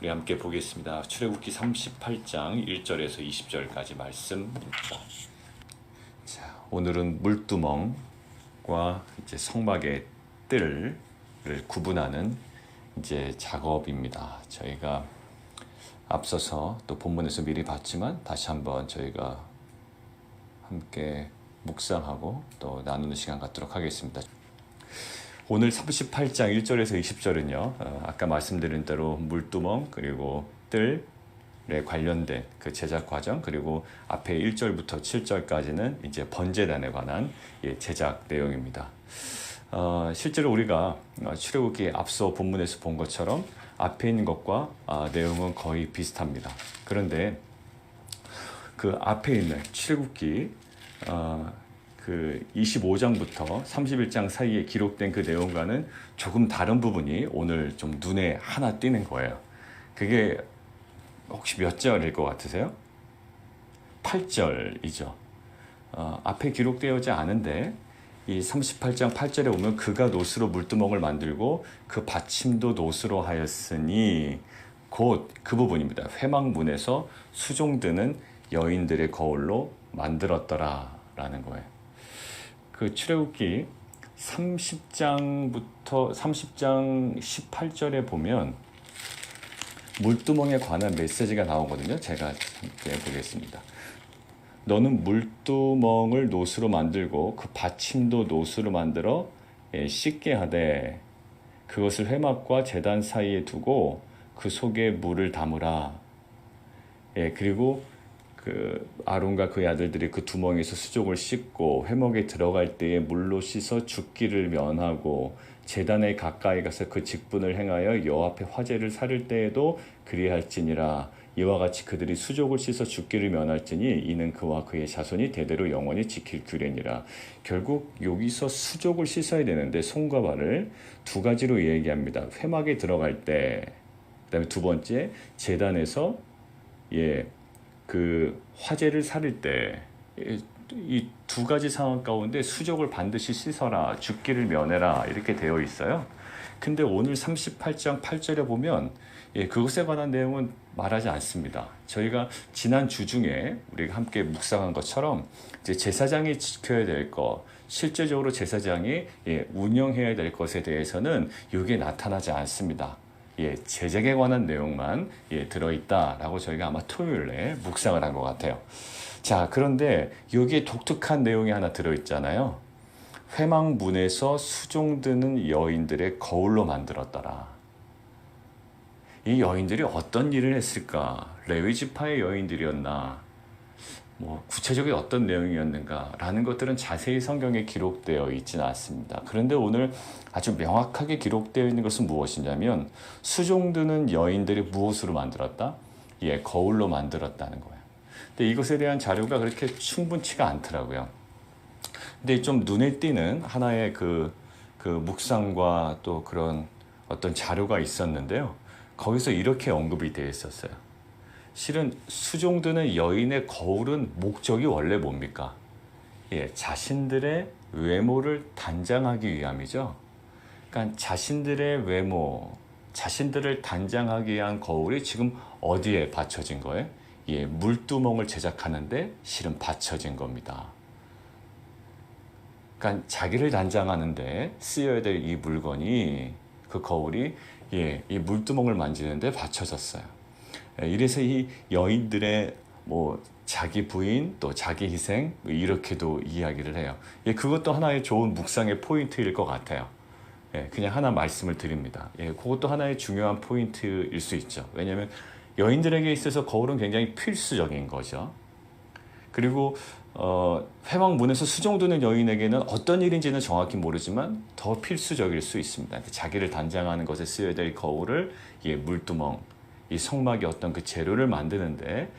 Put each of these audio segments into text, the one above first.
우리 함께 보겠습니다. 출애굽기 38장 1절에서 20절까지 말씀입니다. 자, 오늘은 물두멍과 이제 성막의 뜰을 구분하는 이제 작업입니다. 저희가 앞서서 또 본문에서 미리 봤지만 다시 한번 저희가 함께 묵상하고 또 나누는 시간 갖도록 하겠습니다. 오늘 38장 1절에서 20절은요, 아까 말씀드린 대로 물두멍 그리고 뜰에 관련된 그 제작 과정, 그리고 앞에 1절부터 7절까지는 이제 번제단에 관한 제작 내용입니다. 실제로 우리가 출애굽기 앞서 본문에서 본 것처럼 앞에 있는 것과 내용은 거의 비슷합니다. 그런데 그 앞에 있는 출애굽기 그 25장부터 31장 사이에 기록된 그 내용과는 조금 다른 부분이 오늘 좀 눈에 하나 띄는 거예요. 그게 혹시 몇 절일 것 같으세요? 8절이죠. 앞에 기록되어지 않은데 이 38장 8절에 보면 그가 노스로 물두멍을 만들고 그 받침도 노스로 하였으니 곧 그 부분입니다. 회막문에서 수종드는 여인들의 거울로 만들었더라 라는 거예요. 그 출애굽기 30장 18절에 보면 물두멍에 관한 메시지가 나오거든요. 제가 함께 보겠습니다. 너는 물두멍을 노스로 만들고 그 받침도 노스로 만들어 씻게 하되 그것을 회막과 제단 사이에 두고 그 속에 물을 담으라. 그리고 그 아론과 그의 아들들이 그 두멍에서 수족을 씻고 회막에 들어갈 때에 물로 씻어 죽기를 면하고 제단에 가까이 가서 그 직분을 행하여 여호와 앞에 화제를 살을 때에도 그리할지니라. 이와 같이 그들이 수족을 씻어 죽기를 면할지니 이는 그와 그의 자손이 대대로 영원히 지킬 규례니라. 결국 여기서 수족을 씻어야 되는데 손과 발을 두 가지로 얘기합니다. 회막에 들어갈 때, 그다음에 두 번째 제단에서 그 화제를 살릴 때 이 두 가지 상황 가운데 수족을 반드시 씻어라, 죽기를 면해라 이렇게 되어 있어요. 근데 오늘 38장 8절에 보면 그것에 관한 내용은 말하지 않습니다. 저희가 지난 주 중에 우리가 함께 묵상한 것처럼 이제 제사장이 지켜야 될 것, 실제적으로 제사장이 운영해야 될 것에 대해서는 이게 나타나지 않습니다. 제작에 관한 내용만 들어있다라고 저희가 아마 토요일에 묵상을 한 것 같아요. 자, 그런데 여기에 독특한 내용이 하나 들어있잖아요. 회막문에서 수종드는 여인들의 거울로 만들었더라. 이 여인들이 어떤 일을 했을까? 레위 지파의 여인들이었나? 구체적인 어떤 내용이었는가? 라는 것들은 자세히 성경에 기록되어 있지는 않습니다. 그런데 오늘 아주 명확하게 기록되어 있는 것은 무엇이냐면 수종드는 여인들이 무엇으로 만들었다? 거울로 만들었다는 거예요. 근데 이것에 대한 자료가 그렇게 충분치가 않더라고요. 근데 좀 눈에 띄는 하나의 그 묵상과 또 그런 어떤 자료가 있었는데요. 거기서 이렇게 언급이 되어 있었어요. 실은 수종드는 여인의 거울은 목적이 원래 뭡니까? 자신들의 외모를 단장하기 위함이죠. 그러니까 자신들의 외모, 자신들을 단장하기 위한 거울이 지금 어디에 받쳐진 거예요? 물두멍을 제작하는데 실은 받쳐진 겁니다. 그러니까 자기를 단장하는데 쓰여야 될 이 물건이, 그 거울이 이 물두멍을 만지는데 받쳐졌어요. 이래서 이 여인들의 자기 부인 또 자기 희생 이렇게도 이야기를 해요. 그것도 하나의 좋은 묵상의 포인트일 것 같아요. 그냥 하나 말씀을 드립니다. 그것도 하나의 중요한 포인트일 수 있죠. 왜냐하면 여인들에게 있어서 거울은 굉장히 필수적인 거죠. 그리고 회막문에서 수종드는 여인에게는 어떤 일인지는 정확히 모르지만 더 필수적일 수 있습니다. 자기를 단장하는 것에 쓰여야 될 거울을 물두멍, 이 성막의 어떤 그 재료를 만드는데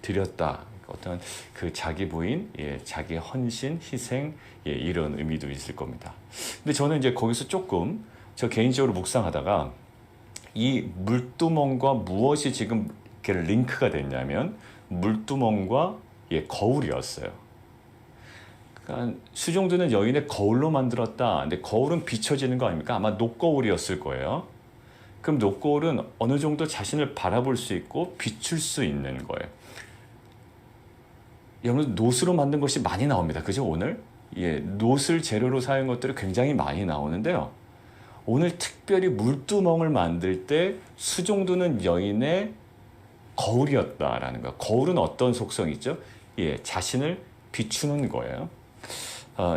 드렸다. 어떤 그 자기 부인, 자기 헌신, 희생 이런 의미도 있을 겁니다. 근데 저는 이제 거기서 조금 저 개인적으로 묵상하다가 이 물두멍과 무엇이 지금 이렇게 링크가 됐냐면 물두멍과 거울이었어요. 그러니까 수종드는 여인의 거울로 만들었다. 근데 거울은 비춰지는 거 아닙니까? 아마 녹거울이었을 거예요. 그럼 노골은 어느 정도 자신을 바라볼 수 있고 비출 수 있는 거예요. 여러분 노스로 만든 것이 많이 나옵니다. 그죠 오늘? 예, 노스를 재료로 사용한 것들이 굉장히 많이 나오는데요. 오늘 특별히 물두멍을 만들 때 수종두는 여인의 거울이었다라는 거예요. 거울은 어떤 속성이 있죠? 예, 자신을 비추는 거예요.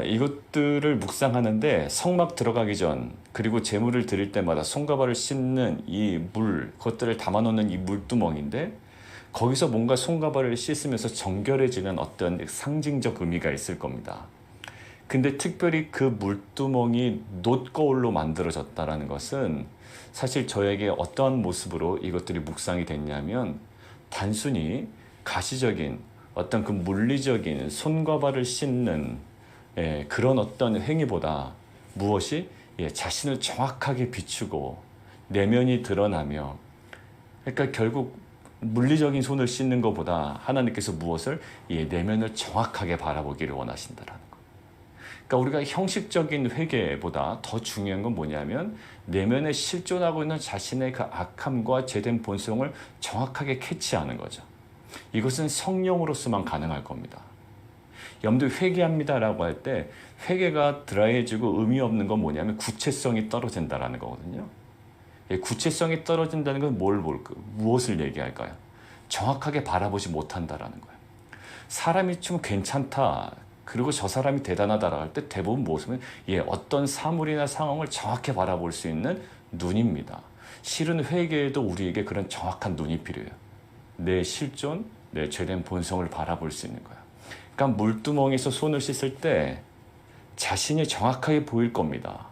이것들을 묵상하는데 성막 들어가기 전 그리고 제물을 드릴 때마다 손과 발을 씻는 이 물, 그것들을 담아놓는 이 물두멍인데 거기서 뭔가 손과 발을 씻으면서 정결해지는 어떤 상징적 의미가 있을 겁니다. 근데 특별히 그 물두멍이 놋거울로 만들어졌다는 것은 사실 저에게 어떠한 모습으로 이것들이 묵상이 됐냐면 단순히 가시적인 어떤 그 물리적인 손과 발을 씻는 그런 어떤 행위보다 무엇이 자신을 정확하게 비추고 내면이 드러나며 그러니까 결국 물리적인 손을 씻는 것보다 하나님께서 무엇을 내면을 정확하게 바라보기를 원하신다라는 거. 그러니까 우리가 형식적인 회개보다 더 중요한 건 뭐냐면 내면에 실존하고 있는 자신의 그 악함과 죄된 본성을 정확하게 캐치하는 거죠. 이것은 성령으로서만 가능할 겁니다. 여러분들 회개합니다라고 할 때 회개가 드라이해지고 의미 없는 건 뭐냐면 구체성이 떨어진다라는 거거든요. 구체성이 떨어진다는 건 무엇을 얘기할까요? 정확하게 바라보지 못한다라는 거예요. 사람이 좀 괜찮다. 그리고 저 사람이 대단하다라고 할 때 대부분 무엇이면 어떤 사물이나 상황을 정확히 바라볼 수 있는 눈입니다. 실은 회개에도 우리에게 그런 정확한 눈이 필요해요. 내 실존, 내 죄된 본성을 바라볼 수 있는 거예요. 그러니까 물두멍에서 손을 씻을 때 자신이 정확하게 보일 겁니다.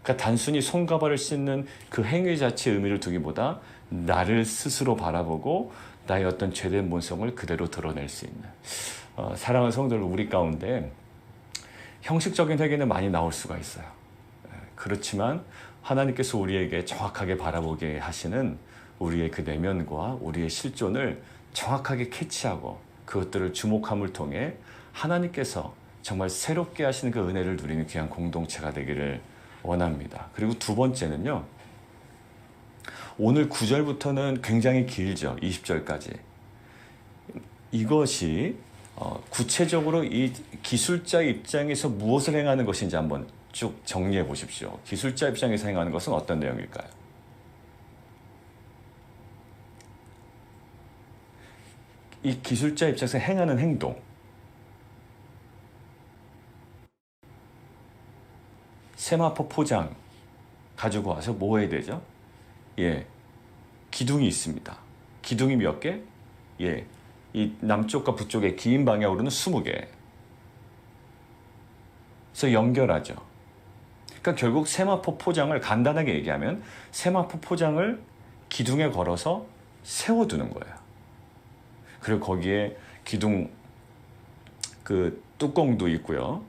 그러니까 단순히 손과 발을 씻는 그 행위 자체의 의미를 두기보다 나를 스스로 바라보고 나의 어떤 죄된 본성을 그대로 드러낼 수 있는 사랑하는 성도들 우리 가운데 형식적인 회개는 많이 나올 수가 있어요. 그렇지만 하나님께서 우리에게 정확하게 바라보게 하시는 우리의 그 내면과 우리의 실존을 정확하게 캐치하고 그것들을 주목함을 통해 하나님께서 정말 새롭게 하시는 그 은혜를 누리는 귀한 공동체가 되기를 원합니다. 그리고 두 번째는요. 오늘 9절부터는 굉장히 길죠. 20절까지. 이것이 구체적으로 이 기술자 입장에서 무엇을 행하는 것인지 한번 쭉 정리해 보십시오. 기술자 입장에서 행하는 것은 어떤 내용일까요? 이 기술자 입장에서 행하는 행동. 세마포 포장 가지고 와서 뭐 해야 되죠? 기둥이 있습니다. 기둥이 몇 개? 이 남쪽과 북쪽의 긴 방향으로는 20개. 그래서 연결하죠. 그러니까 결국 세마포 포장을 간단하게 얘기하면 세마포 포장을 기둥에 걸어서 세워두는 거예요. 그리고 거기에 기둥 그 뚜껑도 있고요.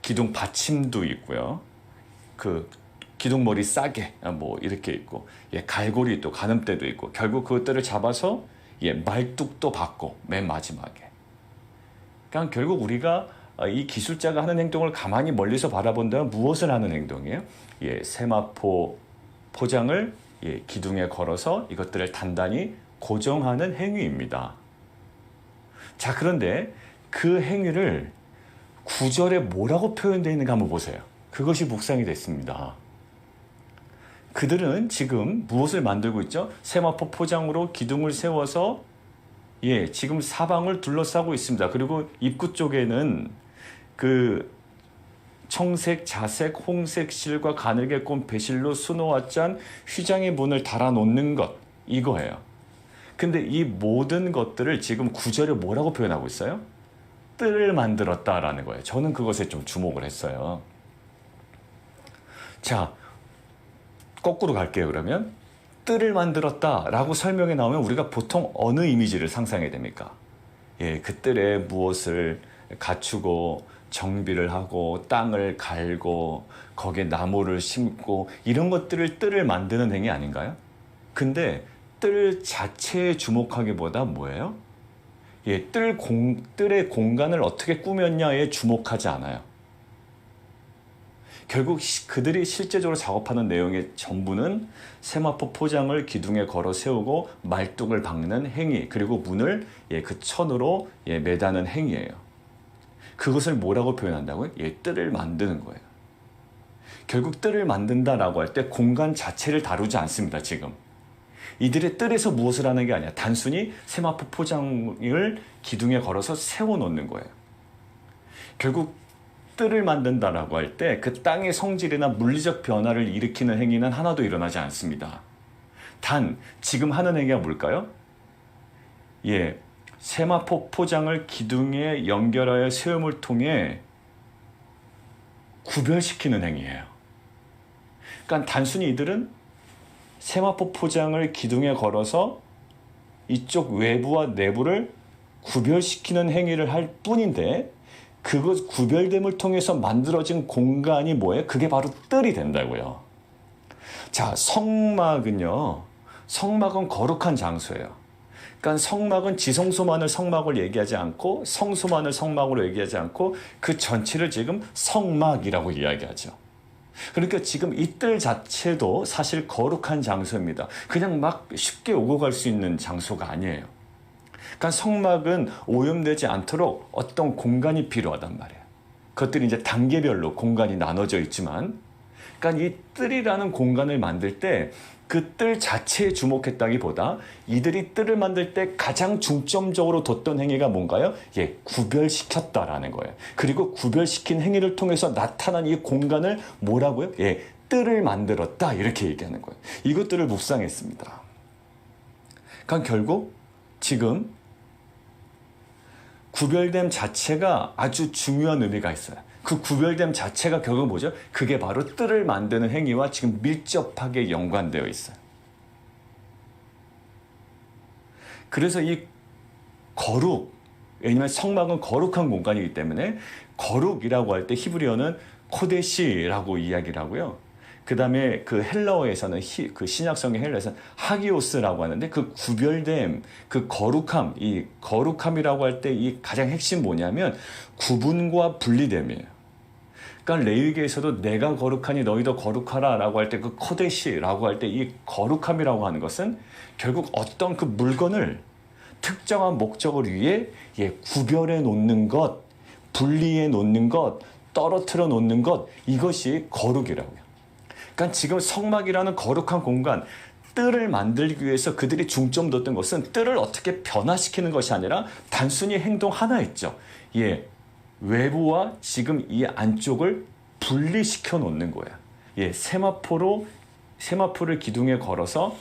기둥 받침도 있고요. 그 기둥머리 싸게 뭐 이렇게 있고 갈고리 또 가늠대도 있고 결국 그것들을 잡아서 말뚝도 받고 맨 마지막에. 그러니까 결국 우리가 이 기술자가 하는 행동을 가만히 멀리서 바라본다면 무엇을 하는 행동이에요? 세마포 포장을 기둥에 걸어서 이것들을 단단히 고정하는 행위입니다. 자, 그런데 그 행위를 9절에 뭐라고 표현되어 있는가 한번 보세요. 그것이 묵상이 됐습니다. 그들은 지금 무엇을 만들고 있죠? 세마포 포장으로 기둥을 세워서 지금 사방을 둘러싸고 있습니다. 그리고 입구 쪽에는 그 청색, 자색, 홍색 실과 가늘게 꼰 배실로 수놓아 짠 휘장의 문을 달아놓는 것 이거예요. 근데 이 모든 것들을 지금 9절에 뭐라고 표현하고 있어요? 뜰을 만들었다라는 거예요. 저는 그것에 좀 주목을 했어요. 자, 거꾸로 갈게요. 그러면 뜰을 만들었다라고 설명이 나오면 우리가 보통 어느 이미지를 상상해야 됩니까? 그 뜰에 무엇을 갖추고 정비를 하고 땅을 갈고 거기에 나무를 심고 이런 것들을 뜰을 만드는 행위 아닌가요? 근데 뜰 자체에 주목하기보다 뭐예요? 뜰의 공간을 어떻게 꾸몄냐에 주목하지 않아요. 결국 그들이 실제적으로 작업하는 내용의 전부는 세마포 포장을 기둥에 걸어 세우고 말뚝을 박는 행위, 그리고 문을 그 천으로 매다는 행위예요. 그것을 뭐라고 표현한다고요? 뜰을 만드는 거예요. 결국 뜰을 만든다라고 할 때 공간 자체를 다루지 않습니다. 지금 이들의 뜰에서 무엇을 하는 게 아니야. 단순히 세마포 포장을 기둥에 걸어서 세워놓는 거예요. 결국 뜰을 만든다라고 할 때 그 땅의 성질이나 물리적 변화를 일으키는 행위는 하나도 일어나지 않습니다. 단 지금 하는 행위가 뭘까요? 세마포 포장을 기둥에 연결하여 세움을 통해 구별시키는 행위예요. 그러니까 단순히 이들은 세마포 포장을 기둥에 걸어서 이쪽 외부와 내부를 구별시키는 행위를 할 뿐인데, 그것 구별됨을 통해서 만들어진 공간이 뭐예요? 그게 바로 뜰이 된다고요. 자, 성막은요. 성막은 거룩한 장소예요. 그러니까 성막은 지성소만을 성막을 얘기하지 않고 성소만을 성막으로 얘기하지 않고 그 전체를 지금 성막이라고 이야기하죠. 그러니까 지금 이 뜰 자체도 사실 거룩한 장소입니다. 그냥 막 쉽게 오고 갈 수 있는 장소가 아니에요. 그러니까 성막은 오염되지 않도록 어떤 공간이 필요하단 말이에요. 그것들이 이제 단계별로 공간이 나눠져 있지만, 그러니까 이 뜰이라는 공간을 만들 때 그 뜰 자체에 주목했다기보다 이들이 뜰을 만들 때 가장 중점적으로 뒀던 행위가 뭔가요? 구별시켰다라는 거예요. 그리고 구별시킨 행위를 통해서 나타난 이 공간을 뭐라고요? 뜰을 만들었다, 이렇게 얘기하는 거예요. 이것들을 묵상했습니다. 그러니까 결국 지금 구별됨 자체가 아주 중요한 의미가 있어요. 그 구별됨 자체가 결국 뭐죠? 그게 바로 뜰을 만드는 행위와 지금 밀접하게 연관되어 있어요. 그래서 이 거룩, 왜냐하면 성막은 거룩한 공간이기 때문에 거룩이라고 할 때 히브리어는 코데시라고 이야기를 하고요. 그 다음에 그 헬라어에서는 그 신약성의 헬라어에서는 하기오스라고 하는데, 그 구별됨, 그 거룩함, 이 거룩함이라고 할 때 이 가장 핵심 뭐냐면 구분과 분리됨이에요. 그러니까 레위기에서도 내가 거룩하니 너희도 거룩하라 라고 할 때 그 코데시라고 할 때 이 거룩함이라고 하는 것은 결국 어떤 그 물건을 특정한 목적을 위해 구별해 놓는 것, 분리해 놓는 것, 떨어뜨려 놓는 것, 이것이 거룩이라고요. 그러니까 지금 성막이라는 거룩한 공간, 뜰을 만들기 위해서 그들이 중점 뒀던 것은 뜰을 어떻게 변화시키는 것이 아니라 단순히 행동 하나였죠. 외부와 지금 이 안쪽을 분리시켜 놓는 거야. 세마포를 기둥에 걸어서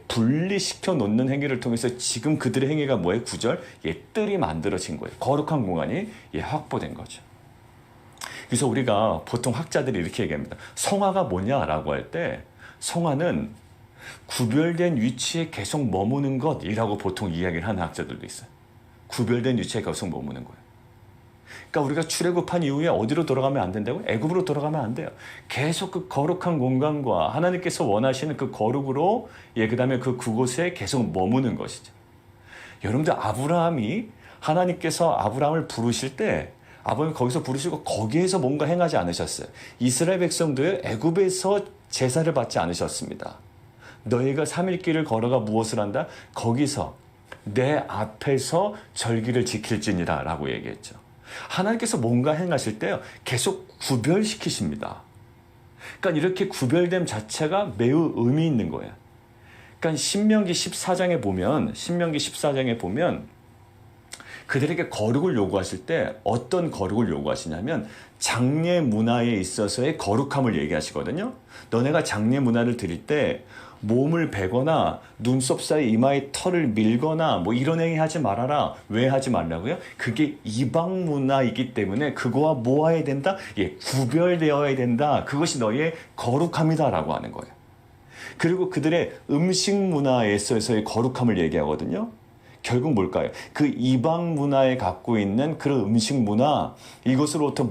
분리시켜 놓는 행위를 통해서 지금 그들의 행위가 뭐예요? 구절, 뜰이 만들어진 거예요. 거룩한 공간이 확보된 거죠. 그래서 우리가 보통 학자들이 이렇게 얘기합니다. 성화가 뭐냐라고 할 때, 성화는 구별된 위치에 계속 머무는 것이라고 보통 이야기를 하는 학자들도 있어요. 구별된 위치에 계속 머무는 거예요. 그러니까 우리가 출애굽한 이후에 어디로 돌아가면 안 된다고요? 애굽으로 돌아가면 안 돼요. 계속 그 거룩한 공간과 하나님께서 원하시는 그 거룩으로, 그 다음에 그곳에 계속 머무는 것이죠. 여러분들, 아브라함이, 하나님께서 아브라함을 부르실 때 아버님 거기서 부르시고 거기에서 뭔가 행하지 않으셨어요. 이스라엘 백성도요, 애굽에서 제사를 받지 않으셨습니다. 너희가 3일 길을 걸어가 무엇을 한다? 거기서 내 앞에서 절기를 지킬지니라 라고 얘기했죠. 하나님께서 뭔가 행하실 때요, 계속 구별시키십니다. 그러니까 이렇게 구별됨 자체가 매우 의미 있는 거예요. 그러니까 신명기 14장에 보면 그들에게 거룩을 요구하실 때 어떤 거룩을 요구하시냐면 장례 문화에 있어서의 거룩함을 얘기하시거든요. 너네가 장례 문화를 드릴 때 몸을 베거나 눈썹 사이 이마에 털을 밀거나 뭐 이런 행위 하지 말아라. 왜 하지 말라고요? 그게 이방 문화이기 때문에 그거와 뭐 해야 된다? 구별되어야 된다. 그것이 너희의 거룩함이다라고 하는 거예요. 그리고 그들의 음식 문화에 있어서의 거룩함을 얘기하거든요. 결국 뭘까요? 그 이방 문화에 갖고 있는 그런 음식 문화, 이것으로부터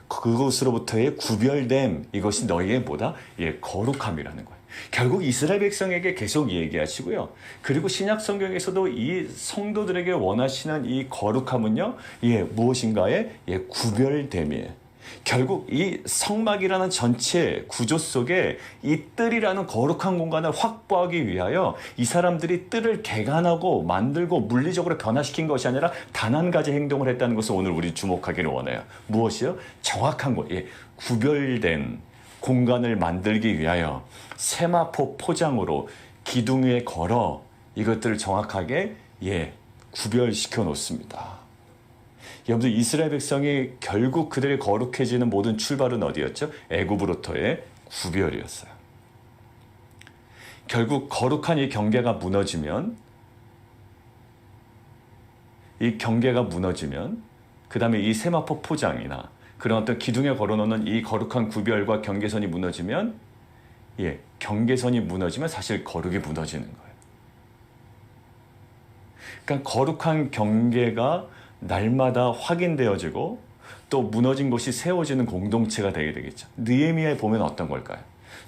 그것으로부터의 구별됨, 이것이 너희의 뭐다? 거룩함이라는 거예요. 결국 이스라엘 백성에게 계속 얘기하시고요. 그리고 신약 성경에서도 이 성도들에게 원하시는 이 거룩함은요, 무엇인가의 구별됨이에요. 결국 이 성막이라는 전체 구조 속에 이 뜰이라는 거룩한 공간을 확보하기 위하여 이 사람들이 뜰을 개간하고 만들고 물리적으로 변화시킨 것이 아니라 단 한 가지 행동을 했다는 것을 오늘 우리 주목하기를 원해요. 무엇이요? 정확한 것, 구별된 공간을 만들기 위하여 세마포 포장으로 기둥 위에 걸어 이것들을 정확하게 구별시켜 놓습니다. 여러분들, 이스라엘 백성이 결국 그들이 거룩해지는 모든 출발은 어디였죠? 애굽으로부터의 구별이었어요. 결국 거룩한 이 경계가 무너지면 그 다음에 이 세마포 포장이나 그런 어떤 기둥에 걸어놓는 이 거룩한 구별과 경계선이 무너지면 경계선이 무너지면 사실 거룩이 무너지는 거예요. 그러니까 거룩한 경계가 날마다 확인되어지고 또 무너진 것이 세워지는 공동체가 되게 되겠죠. 느헤미야에 보면 어떤 걸까요?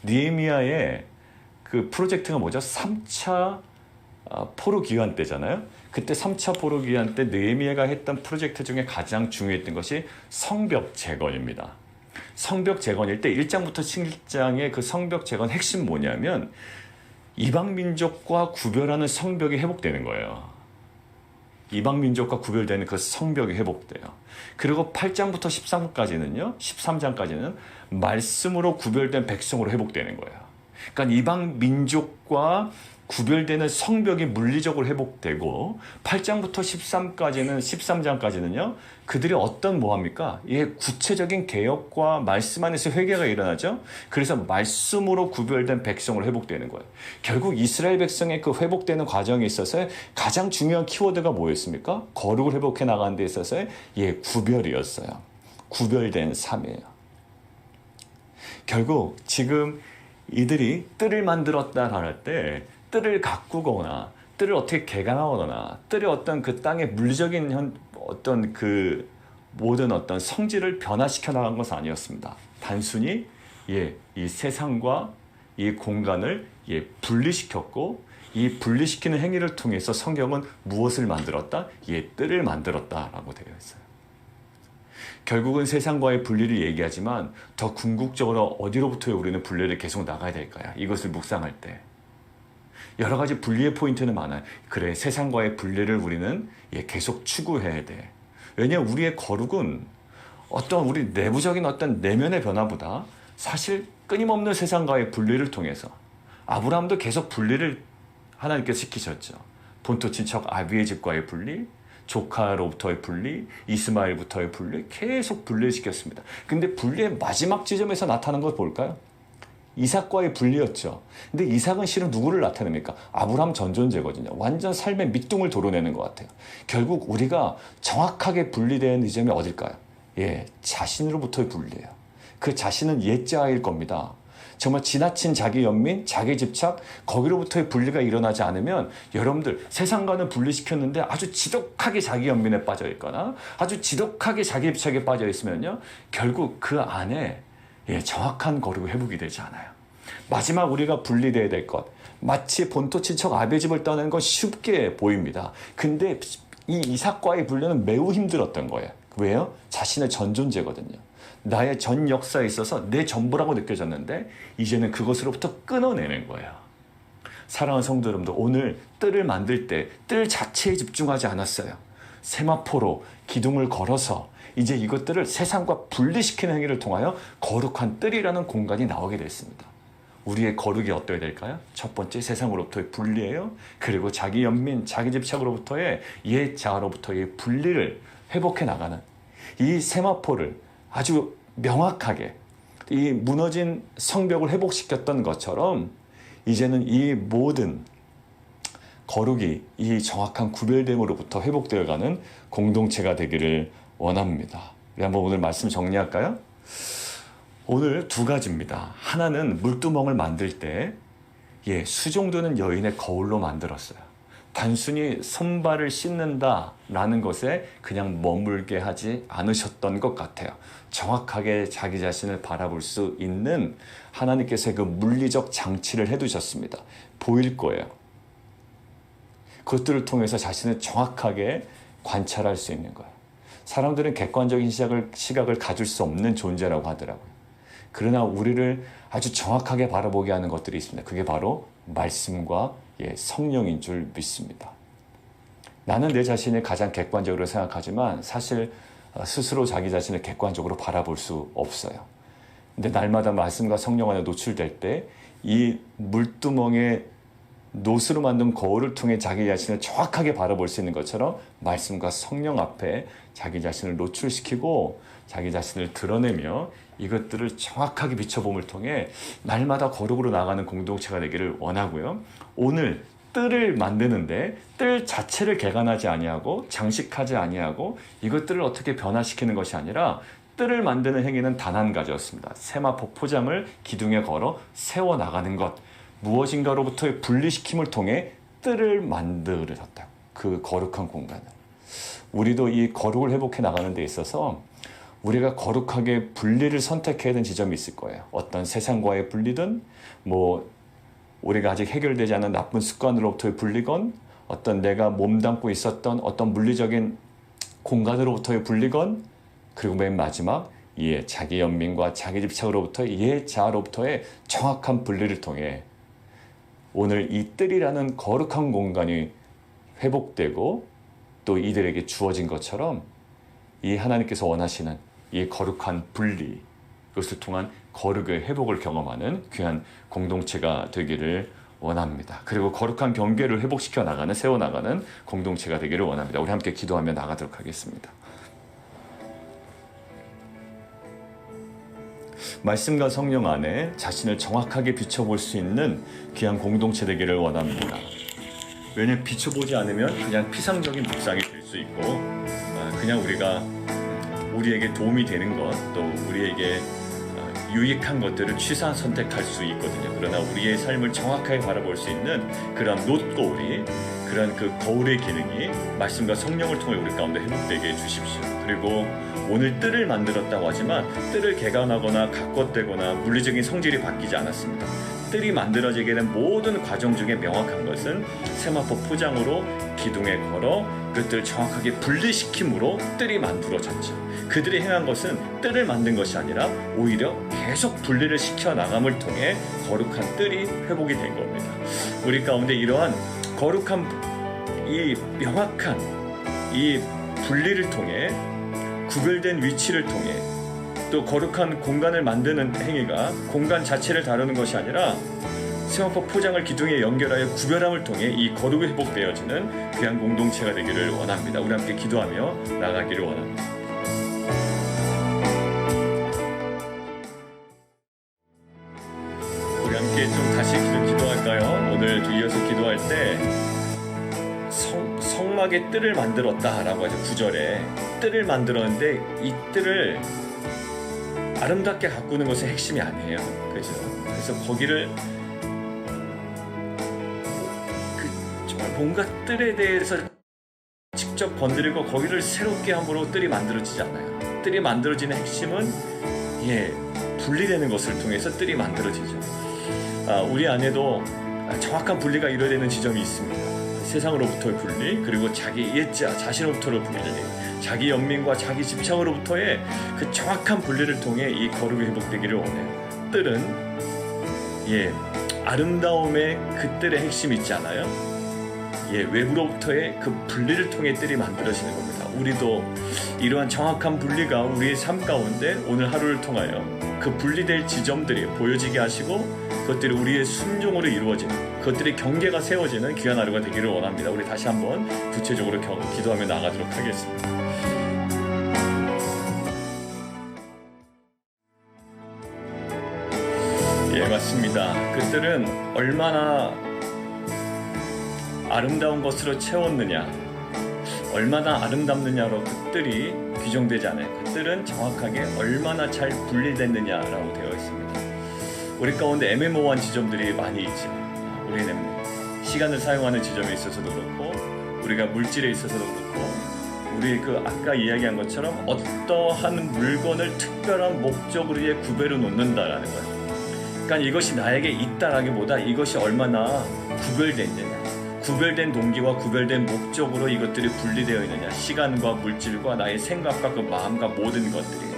느헤미야의 그 프로젝트가 뭐죠? 3차 포로 기환 때잖아요. 그때 3차 포로 기환 때 느헤미야가 했던 프로젝트 중에 가장 중요했던 것이 성벽 재건입니다. 성벽 재건일 때 1장부터 7장의 그 성벽 재건 핵심 뭐냐면 이방 민족과 구별하는 성벽이 회복되는 거예요. 이방 민족과 구별되는 그 성벽이 회복돼요. 그리고 8장부터 13장까지는 말씀으로 구별된 백성으로 회복되는 거예요. 그러니까 이방 민족과 구별되는 성벽이 물리적으로 회복되고 8장부터 13장까지는요. 그들이 어떤 뭐합니까? 구체적인 개혁과 말씀 안에서 회개가 일어나죠. 그래서 말씀으로 구별된 백성으로 회복되는 거예요. 결국 이스라엘 백성의 그 회복되는 과정에 있어서 가장 중요한 키워드가 뭐였습니까? 거룩을 회복해 나가는 데 있어서의 구별이었어요. 구별된 삶이에요. 결국 지금 이들이 뜰을 만들었다 할 때 뜰을 가꾸거나 뜰을 어떻게 개간하거나 뜰의 어떤 그 땅의 물리적인 어떤 그 모든 어떤 성질을 변화시켜 나간 것은 아니었습니다. 단순히 이 세상과 이 공간을 분리시켰고 이 분리시키는 행위를 통해서 성경은 무엇을 만들었다? 뜰을 만들었다라고 되어 있어요. 결국은 세상과의 분리를 얘기하지만 더 궁극적으로 어디로부터 우리는 분리를 계속 나가야 될까요? 이것을 묵상할 때. 여러 가지 분리의 포인트는 많아요. 그래, 세상과의 분리를 우리는 계속 추구해야 돼. 왜냐하면 우리의 거룩은 어떤 우리 내부적인 어떤 내면의 변화보다 사실 끊임없는 세상과의 분리를 통해서 아브라함도 계속 분리를 하나님께서 시키셨죠. 본토 친척 아비의 집과의 분리, 조카로부터의 분리, 이스마엘부터의 분리, 계속 분리시켰습니다. 근데 분리의 마지막 지점에서 나타난 걸 볼까요? 이삭과의 분리였죠. 근데 이삭은 실은 누구를 나타냅니까? 아브라함 전 존재거든요. 완전 삶의 밑둥을 도려내는 것 같아요. 결국 우리가 정확하게 분리되는 지점이 어딜까요? 자신으로부터의 분리예요. 그 자신은 옛자아일 겁니다. 정말 지나친 자기 연민, 자기 집착, 거기로부터의 분리가 일어나지 않으면 여러분들 세상과는 분리시켰는데 아주 지독하게 자기 연민에 빠져 있거나 아주 지독하게 자기 집착에 빠져 있으면요, 결국 그 안에 정확한 거룩 회복이 되지 않아요. 마지막 우리가 분리되어야 될 것, 마치 본토 친척 아비의 집을 떠나는 건 쉽게 보입니다. 근데 이 이삭과의 분리는 매우 힘들었던 거예요. 왜요? 자신의 전 존재거든요. 나의 전 역사에 있어서 내 전부라고 느껴졌는데 이제는 그것으로부터 끊어내는 거예요. 사랑하는 성도 여러분들, 오늘 뜰을 만들 때 뜰 자체에 집중하지 않았어요. 세마포로 기둥을 걸어서 이제 이것들을 세상과 분리시키는 행위를 통하여 거룩한 뜰이라는 공간이 나오게 됐습니다. 우리의 거룩이 어떠해야 될까요? 첫 번째, 세상으로부터의 분리예요. 그리고 자기 연민, 자기 집착으로부터의 옛 자아로부터의 분리를 회복해 나가는 이 세마포를 아주 명확하게 이 무너진 성벽을 회복시켰던 것처럼 이제는 이 모든 거룩이 이 정확한 구별됨으로부터 회복되어가는 공동체가 되기를 원합니다. 우리 한번 오늘 말씀 정리할까요? 오늘 두 가지입니다. 하나는 물두멍을 만들 때 수종드는 여인의 거울로 만들었어요. 단순히 손발을 씻는다라는 것에 그냥 머물게 하지 않으셨던 것 같아요. 정확하게 자기 자신을 바라볼 수 있는 하나님께서의 그 물리적 장치를 해두셨습니다. 보일 거예요. 그것들을 통해서 자신을 정확하게 관찰할 수 있는 거예요. 사람들은 객관적인 시각을 가질 수 없는 존재라고 하더라고요. 그러나 우리를 아주 정확하게 바라보게 하는 것들이 있습니다. 그게 바로 말씀과 성령인 줄 믿습니다. 나는 내 자신을 가장 객관적으로 생각하지만 사실 스스로 자기 자신을 객관적으로 바라볼 수 없어요. 근데 날마다 말씀과 성령 안에 노출될 때 이 물두멍에 노스로 만든 거울을 통해 자기 자신을 정확하게 바라볼 수 있는 것처럼 말씀과 성령 앞에 자기 자신을 노출시키고 자기 자신을 드러내며 이것들을 정확하게 비춰봄을 통해 날마다 거룩으로 나가는 공동체가 되기를 원하고요. 오늘 뜰을 만드는데 뜰 자체를 개간하지 아니하고 장식하지 아니하고 이것들을 어떻게 변화시키는 것이 아니라 뜰을 만드는 행위는 단 한 가지였습니다. 세마포 포장을 기둥에 걸어 세워나가는 것. 무엇인가로부터의 분리시킴을 통해 뜰을 만들었다. 그 거룩한 공간을. 우리도 이 거룩을 회복해 나가는 데 있어서 우리가 거룩하게 분리를 선택해야 되는 지점이 있을 거예요. 어떤 세상과의 분리든 우리가 아직 해결되지 않은 나쁜 습관으로부터의 분리건 어떤 내가 몸담고 있었던 어떤 물리적인 공간으로부터의 분리건 그리고 맨 마지막 자기 연민과 자기 집착으로부터의 자아로부터의 정확한 분리를 통해 오늘 이 뜰이라는 거룩한 공간이 회복되고 또 이들에게 주어진 것처럼 이 하나님께서 원하시는 이 거룩한 분리 그것을 통한 거룩의 회복을 경험하는 귀한 공동체가 되기를 원합니다. 그리고 거룩한 경계를 회복시켜 나가는 세워나가는 공동체가 되기를 원합니다. 우리 함께 기도하며 나가도록 하겠습니다. 말씀과 성령 안에 자신을 정확하게 비춰볼 수 있는 귀한 공동체 되기를 원합니다. 왜냐하면 비춰보지 않으면 그냥 피상적인 묵상이 될 수 있고 그냥 우리에게 도움이 되는 것 또 우리에게 유익한 것들을 취사 선택할 수 있거든요. 그러나 우리의 삶을 정확하게 바라볼 수 있는 그런 놋거울이 그런 그 거울의 기능이 말씀과 성령을 통해 우리 가운데 회복되게 해주십시오. 그리고 오늘 뜰을 만들었다고 하지만 뜰을 개간하거나 가꿨대거나 물리적인 성질이 바뀌지 않았습니다. 뜰이 만들어지게 된 모든 과정 중에 명확한 것은 세마포 포장으로 기둥에 걸어 그것들을 정확하게 분리시킴으로 뜰이 만들어졌죠. 그들이 행한 것은 뜰을 만든 것이 아니라 오히려 계속 분리를 시켜 나감을 통해 거룩한 뜰이 회복이 된 겁니다. 우리 가운데 이러한 거룩한 이 명확한 이 분리를 통해 구별된 위치를 통해 또 거룩한 공간을 만드는 행위가 공간 자체를 다루는 것이 아니라 세마포 포장을 기둥에 연결하여 구별함을 통해 이 거룩이 회복되어지는 귀한 공동체가 되기를 원합니다. 우리 함께 기도하며 나가기를 원합니다. 우리 함께 좀 다시 기도할까요? 오늘 이어서 기도할 때 성막의 뜰을 만들었다라고 하죠. 9절에 뜰을 만들었는데 이 뜰을 아름답게 가꾸는 것은 핵심이 아니에요. 그죠? 그래서 거기를 정말 뭔가 뜰에 대해서 직접 건드리고 거기를 새롭게 함으로 뜰이 만들어지지 않아요. 뜰이 만들어지는 핵심은 분리되는 것을 통해서 뜰이 만들어지죠. 우리 안에도 정확한 분리가 이루어지는 지점이 있습니다. 세상으로부터의 분리, 그리고 자기 자신으로부터의 분리, 자기 연민과 자기 집착으로부터의 그 정확한 분리를 통해 이 거룩이 회복되기를 원해요. 뜰은 아름다움의 그 뜰의 핵심이 있지 않아요? 외부로부터의 그 분리를 통해 뜰이 만들어지는 겁니다. 우리도 이러한 정확한 분리가 우리의 삶 가운데 오늘 하루를 통하여 그 분리될 지점들이 보여지게 하시고 그것들이 우리의 순종으로 이루어지는 그것들의 경계가 세워지는 귀한 하루가 되기를 원합니다. 우리 다시 한번 구체적으로 기도하며 나가도록 하겠습니다. 맞습니다. 그들은 얼마나 아름다운 것으로 채웠느냐, 얼마나 아름답느냐로 그들이 규정되지 않아요. 그들은 정확하게 얼마나 잘 분리됐느냐라고 되어 있습니다. 우리 가운데 애매모호한 지점들이 많이 있죠. 우리는 시간을 사용하는 지점에 있어서도 그렇고 우리가 물질에 있어서도 그렇고 우리 아까 이야기한 것처럼 어떠한 물건을 특별한 목적으로 구별해 놓는다라는 거예요. 그러니까 이것이 나에게 있다라기보다 이것이 얼마나 구별됐느냐. 구별된 동기와 구별된 목적으로 이것들이 분리되어 있느냐, 시간과 물질과 나의 생각과 그 마음과 모든 것들이.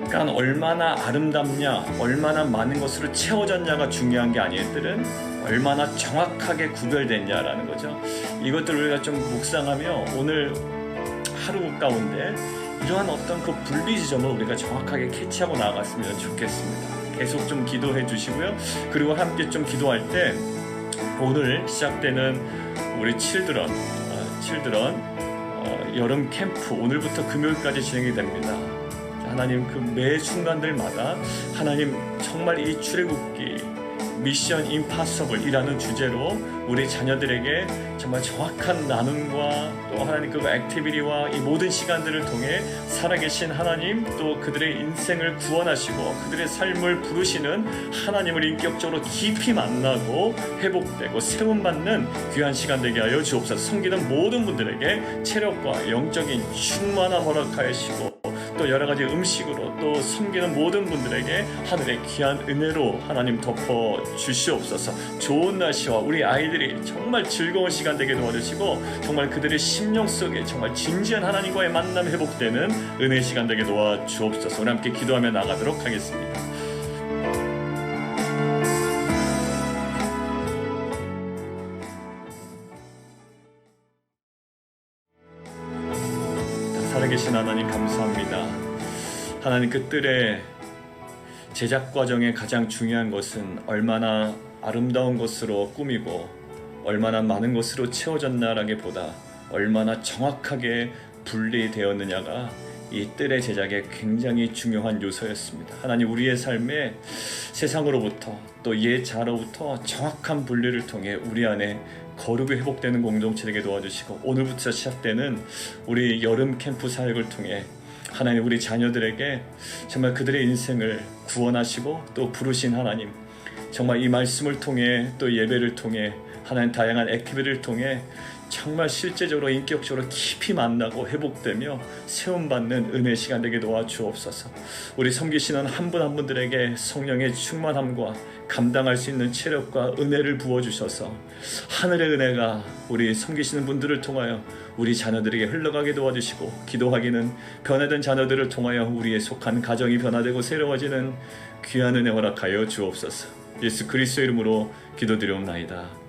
그러니까 얼마나 아름답냐, 얼마나 많은 것으로 채워졌냐가 중요한 게 아니에요. 들은 얼마나 정확하게 구별됐냐라는 거죠. 이것들 우리가 좀 묵상하며 오늘 하루 가운데 이러한 어떤 그 분리 지점을 우리가 정확하게 캐치하고 나아갔으면 좋겠습니다. 계속 좀 기도해 주시고요. 그리고 함께 좀 기도할 때 오늘 시작되는 우리 칠드런 여름 캠프 오늘부터 금요일까지 진행이 됩니다. 하나님 그 매 순간들마다 하나님 정말 이 출애굽기 미션 임파서블이라는 주제로 우리 자녀들에게 정말 정확한 나눔과 또 하나님 그 액티비티와 이 모든 시간들을 통해 살아계신 하나님, 또 그들의 인생을 구원하시고 그들의 삶을 부르시는 하나님을 인격적으로 깊이 만나고 회복되고 세움받는 귀한 시간 되게 하여 주옵소서. 섬기는 모든 분들에게 체력과 영적인 충만함 허락하시고 또 여러가지 음식으로 또 섬기는 모든 분들에게 하늘의 귀한 은혜로 하나님 덮어 주시옵소서. 좋은 날씨와 우리 아이들이 정말 즐거운 시간 되게 도와주시고 정말 그들의 심령 속에 정말 진지한 하나님과의 만남 회복되는 은혜의 시간 되게 도와주옵소서. 우리 함께 기도하며 나가도록 하겠습니다. 살아계신 하나님 감사합니다. 하나님 그 뜰의 제작 과정의 가장 중요한 것은 얼마나 아름다운 것으로 꾸미고 얼마나 많은 것으로 채워졌나라기보다 얼마나 정확하게 분리되었느냐가 이 뜰의 제작에 굉장히 중요한 요소였습니다. 하나님 우리의 삶에 세상으로부터 또 옛 자로부터 정확한 분리를 통해 우리 안에 거룩이 회복되는 공동체 되게 도와주시고 오늘부터 시작되는 우리 여름 캠프 사역을 통해 하나님 우리 자녀들에게 정말 그들의 인생을 구원하시고 또 부르신 하나님, 정말 이 말씀을 통해 또 예배를 통해 하나님 다양한 액티비티를 통해 정말 실제적으로 인격적으로 깊이 만나고 회복되며 세움받는 은혜 시간 되게 도와주옵소서. 우리 섬기시는 한 분 한 분들에게 성령의 충만함과 감당할 수 있는 체력과 은혜를 부어주셔서 하늘의 은혜가 우리 섬기시는 분들을 통하여 우리 자녀들에게 흘러가게 도와주시고 기도하기는 변화된 자녀들을 통하여 우리의 속한 가정이 변화되고 새로워지는 귀한 은혜 허락하여 주옵소서. 예수 그리스도의 이름으로 기도드리옵나이다.